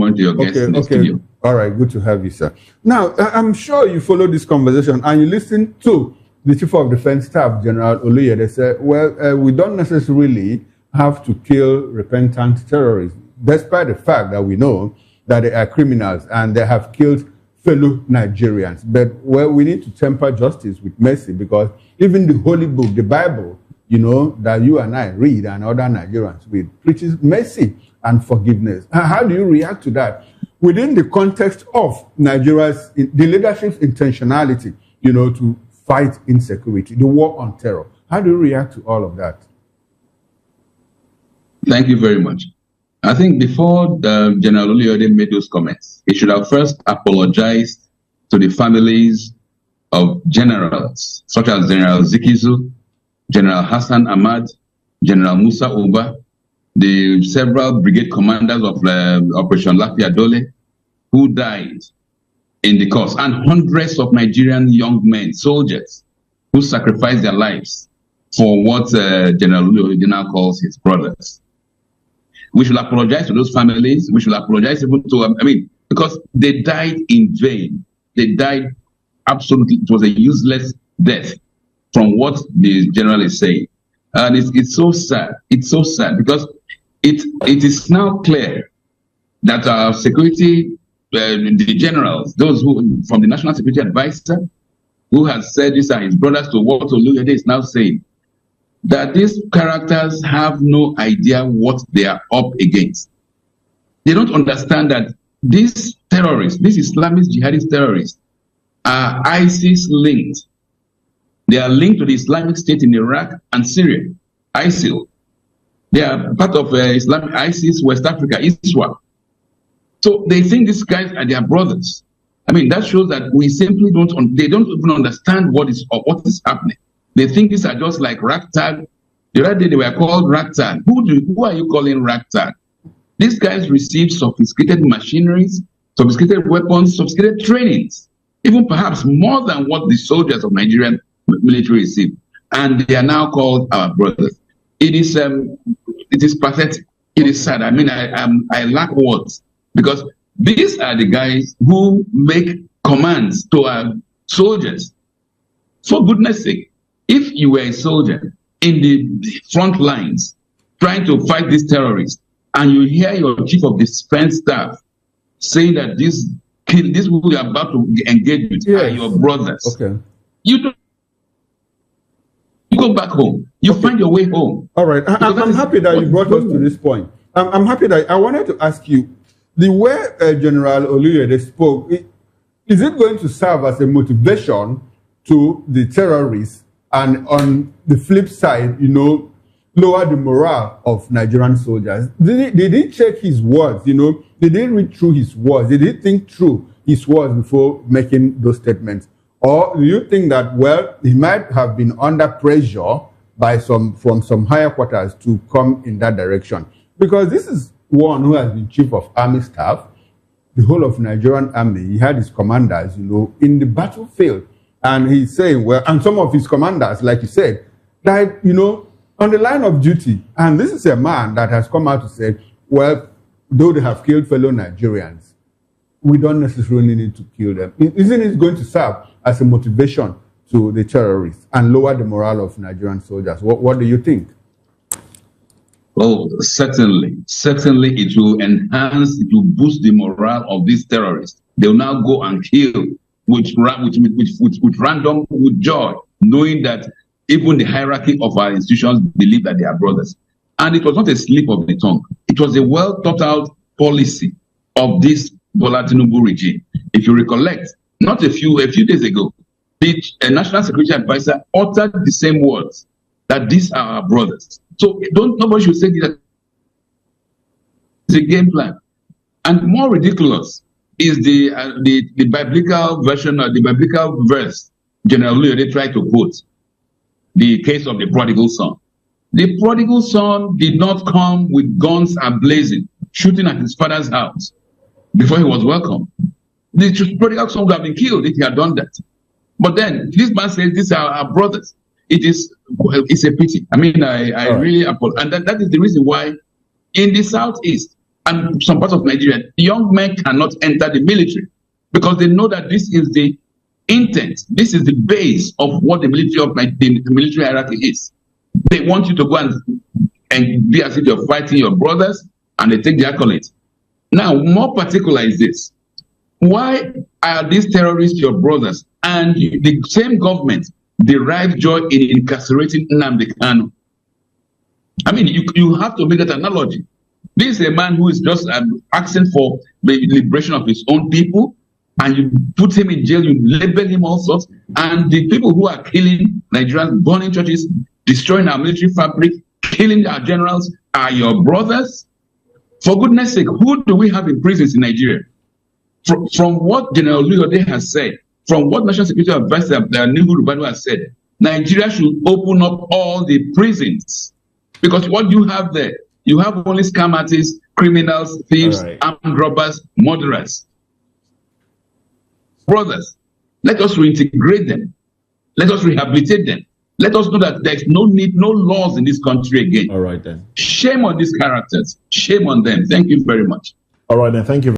morning to your guests in the studio. All right, good to have you, sir. Now, I'm sure you follow this conversation and you listen to the Chief of Defense Staff, General Oluyede. They said, well, we don't necessarily have to kill repentant terrorists, despite the fact that we know that they are criminals and they have killed fellow Nigerians. But well, we need to temper justice with mercy, because even the Holy Book, the Bible, you know, that you and I read and other Nigerians read, preaches mercy and forgiveness. How do you react to that within the context of Nigeria's, the leadership's intentionality, you know, to fight insecurity, the war on terror? How do you react to all of that? Thank you very much. I think before General Oluyede made those comments, he should have first apologized to the families of generals such as General Zikizu, General Hassan Ahmad, General Musa Uba, the several brigade commanders of Operation Lafia Dole who died in the cause, and hundreds of Nigerian young men, soldiers, who sacrificed their lives for what General Oluyede now calls his brothers. We should apologize to those families. We should apologize even to, because they died in vain. They died absolutely. It was a useless death from what the general is saying. And it's so sad. It's so sad because it is now clear that our security, the generals, those who from the National Security Advisor, who has said these are his brothers, to what Oluyede is now saying, that these characters have no idea what they are up against. They don't understand that these terrorists, these Islamist jihadist terrorists, are ISIS linked. They are linked to the Islamic State in Iraq and Syria, ISIL. They are part of Islamic ISIS West Africa, ISWA. So they think these guys are their brothers. That shows that we simply they don't even understand what is happening. They think these are just like ragtag. The other day they were called ragtag. Who are you calling ragtag? These guys received sophisticated machineries, sophisticated weapons, sophisticated trainings, even perhaps more than what the soldiers of Nigerian military received. And they are now called our brothers. It is pathetic. It is sad. I lack words, because these are the guys who make commands to our soldiers. For goodness sake, if you were a soldier in the front lines trying to fight these terrorists, and you hear your chief of defense staff saying that these who we are about to engage with are your brothers, you go back home. You find your way home. All right. I'm happy that you brought us to this point. I'm happy that I wanted to ask you, the way General Oluyede spoke, is it going to serve as a motivation to the terrorists, and on the flip side, lower the morale of Nigerian soldiers? Did he check his words? Did he read through his words? Did he think through his words before making those statements? Or do you think that, well, he might have been under pressure from some higher quarters to come in that direction? Because this is one who has been chief of army staff, the whole of Nigerian army. He had his commanders, in the battlefield. And he's saying, well, and some of his commanders, like you said, died, on the line of duty. And this is a man that has come out to say, well, though they have killed fellow Nigerians, we don't necessarily need to kill them. Isn't it going to serve as a motivation to the terrorists and lower the morale of Nigerian soldiers? What do you think? Oh, certainly. Certainly it will enhance, it will boost the morale of these terrorists. They will now go and kill with joy, knowing that even the hierarchy of our institutions believe that they are brothers. And it was not a slip of the tongue. It was a well thought out policy of this Bola Tinubu regime. If you recollect, not a few days ago, the National Security Advisor uttered the same words, that these are our brothers. So nobody should say that it's a game plan. And more ridiculous is the biblical version, or the biblical verse General Oluyede tried to quote, the case of the prodigal son. The prodigal son did not come with guns ablazing, shooting at his father's house before he was welcome. The prodigal son would have been killed if he had done that. But then this man says these are our brothers. It's a pity. I really apologize. And that is the reason why in the Southeast, and some parts of Nigeria, young men cannot enter the military because they know that this is the intent. This is the base of what the military hierarchy is. They want you to go and be as if you're fighting your brothers, and they take the accolades. Now, more particular is this. Why are these terrorists your brothers? And the same government derives joy in incarcerating Nnamdi Kanu. I mean, you have to make that analogy. This is a man who is just asking for the liberation of his own people, and you put him in jail, you label him all sorts, and the people who are killing Nigerians, burning churches, destroying our military fabric, killing our generals are your brothers? For goodness sake, who do we have in prisons in Nigeria? From what General Oluyode has said, from what National Security Advisor Tinubu Rubadu has said, Nigeria should open up all the prisons. Because what you have there, you have only scam artists, criminals, thieves, armed robbers, murderers. Brothers, let us reintegrate them. Let us rehabilitate them. Let us know that there's no need, no laws in this country again. All right then. Shame on these characters. Shame on them. Thank you very much. All right then. Thank you.